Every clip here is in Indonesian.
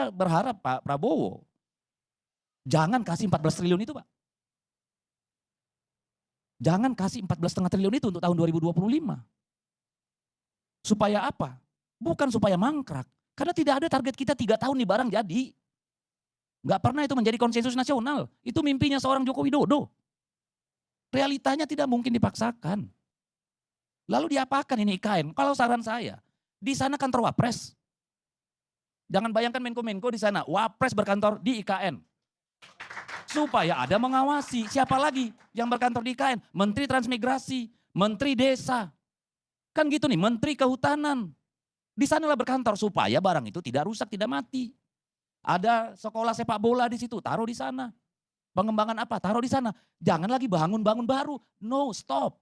Saya berharap Pak Prabowo jangan kasih 14 triliun itu, Pak. Jangan kasih 14,5 triliun itu untuk tahun 2025. Supaya apa? Bukan supaya mangkrak. Karena tidak ada target kita 3 tahun nih barang jadi. Nggak pernah itu menjadi konsensus nasional. Itu mimpinya seorang Joko Widodo. Realitanya tidak mungkin dipaksakan. Lalu diapakan ini IKN? Kalau saran saya, di sana kantor Wapres. Jangan bayangkan Menko-Menko di sana, Wapres berkantor di IKN. Supaya ada mengawasi. Siapa lagi yang berkantor di IKN? Menteri Transmigrasi, Menteri Desa. Kan gitu nih, Menteri Kehutanan. Di sanalah berkantor supaya barang itu tidak rusak, tidak mati. Ada sekolah sepak bola di situ, taruh di sana. Pengembangan apa? Taruh di sana. Jangan lagi bangun-bangun baru. No, stop.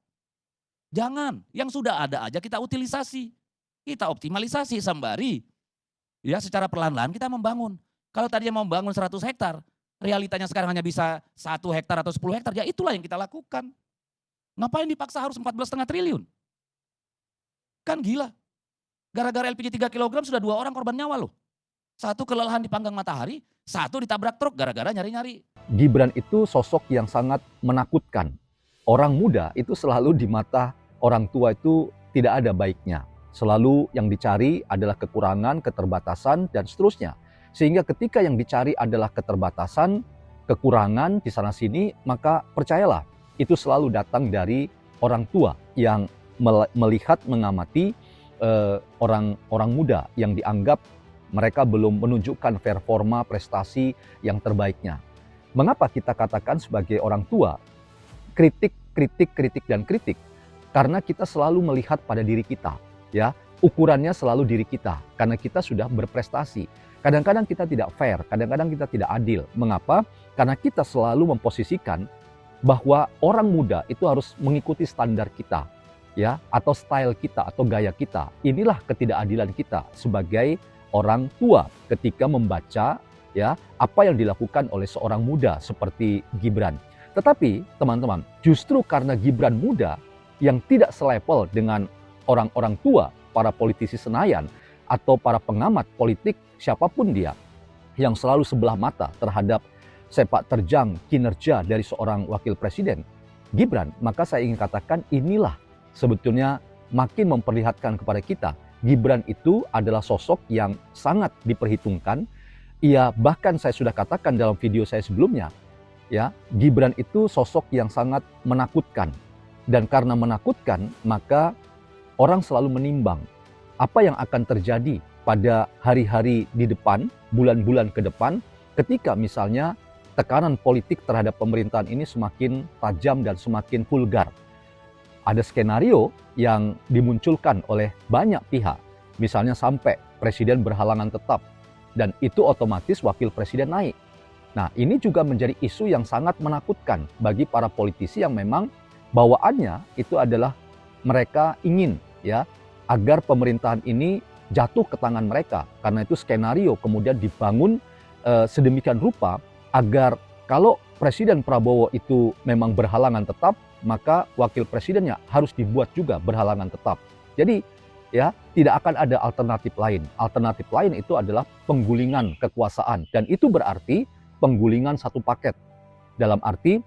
Jangan. Yang sudah ada aja kita utilisasi. Kita optimalisasi sembari. Ya, secara perlahan-lahan kita membangun. Kalau tadinya mau membangun 100 hektar, realitanya sekarang hanya bisa 1 hektar atau 10 hektar, ya itulah yang kita lakukan. Ngapain dipaksa harus 14,5 triliun? Kan gila. Gara-gara LPG 3 kg sudah 2 orang korban nyawa loh. 1 kelelahan dipanggang matahari, 1 ditabrak truk gara-gara nyari-nyari. Gibran itu sosok yang sangat menakutkan. Orang muda itu selalu di mata orang tua itu tidak ada baiknya. Selalu yang dicari adalah kekurangan, keterbatasan, dan seterusnya. Sehingga ketika yang dicari adalah keterbatasan, kekurangan di sana-sini, maka percayalah, itu selalu datang dari orang tua yang melihat, mengamati orang muda yang dianggap mereka belum menunjukkan performa prestasi yang terbaiknya. Mengapa kita katakan sebagai orang tua, kritik, dan kritik? Karena kita selalu melihat pada diri kita, ya. Ukurannya selalu diri kita, karena kita sudah berprestasi. Kadang-kadang kita tidak fair, kadang-kadang kita tidak adil. Mengapa? Karena kita selalu memposisikan bahwa orang muda itu harus mengikuti standar kita, ya, atau style kita, atau gaya kita. Inilah ketidakadilan kita sebagai orang tua ketika membaca, ya, apa yang dilakukan oleh seorang muda seperti Gibran. Tetapi teman-teman, justru karena Gibran muda yang tidak selevel dengan orang-orang tua, para politisi Senayan atau para pengamat politik siapapun dia yang selalu sebelah mata terhadap sepak terjang kinerja dari seorang wakil presiden Gibran, maka saya ingin katakan inilah sebetulnya makin memperlihatkan kepada kita Gibran itu adalah sosok yang sangat diperhitungkan. Ia bahkan saya sudah katakan dalam video saya sebelumnya, ya, Gibran itu sosok yang sangat menakutkan. Dan karena menakutkan, maka orang selalu menimbang apa yang akan terjadi pada hari-hari di depan, bulan-bulan ke depan, ketika misalnya tekanan politik terhadap pemerintahan ini semakin tajam dan semakin vulgar. Ada skenario yang dimunculkan oleh banyak pihak, misalnya sampai presiden berhalangan tetap, dan itu otomatis wakil presiden naik. Nah, ini juga menjadi isu yang sangat menakutkan bagi para politisi yang memang bawaannya itu adalah mereka ingin, ya, agar pemerintahan ini jatuh ke tangan mereka. Karena itu skenario kemudian dibangun sedemikian rupa agar kalau Presiden Prabowo itu memang berhalangan tetap, maka wakil presidennya harus dibuat juga berhalangan tetap. Jadi, ya, tidak akan ada alternatif lain. Alternatif lain itu adalah penggulingan kekuasaan, dan itu berarti penggulingan satu paket. Dalam arti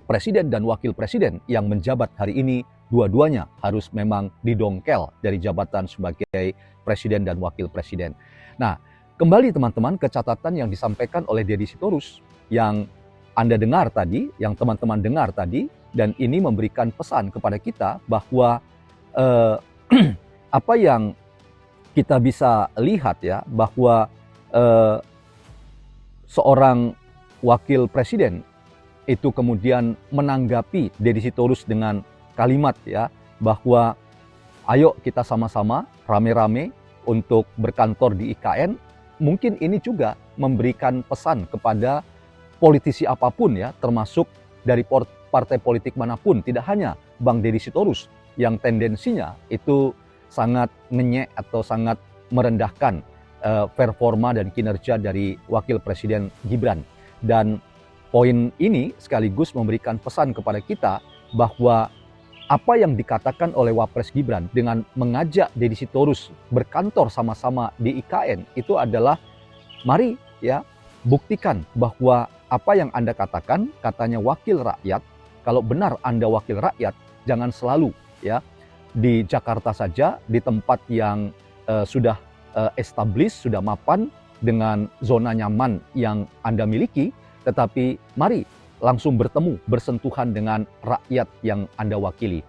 presiden dan wakil presiden yang menjabat hari ini dua-duanya harus memang didongkel dari jabatan sebagai presiden dan wakil presiden. Nah, kembali teman-teman ke catatan yang disampaikan oleh Deddy Sitorus yang Anda dengar tadi, yang teman-teman dengar tadi, dan ini memberikan pesan kepada kita bahwa apa yang kita bisa lihat, ya, bahwa seorang wakil presiden itu kemudian menanggapi Deddy Sitorus dengan kalimat, ya, bahwa ayo kita sama-sama rame-rame untuk berkantor di IKN. Mungkin ini juga memberikan pesan kepada politisi apapun, ya, termasuk dari partai politik manapun, tidak hanya Bang Deddy Sitorus yang tendensinya itu sangat ngenyek atau sangat merendahkan performa dan kinerja dari wakil presiden Gibran. Dan poin ini sekaligus memberikan pesan kepada kita bahwa apa yang dikatakan oleh Wapres Gibran dengan mengajak Deddy Sitorus berkantor sama-sama di IKN itu adalah Mari ya buktikan bahwa apa yang Anda katakan, katanya wakil rakyat, kalau benar Anda wakil rakyat, jangan selalu ya di Jakarta saja, di tempat yang sudah established, sudah mapan dengan zona nyaman yang Anda miliki, tetapi mari langsung bertemu, bersentuhan dengan rakyat yang Anda wakili.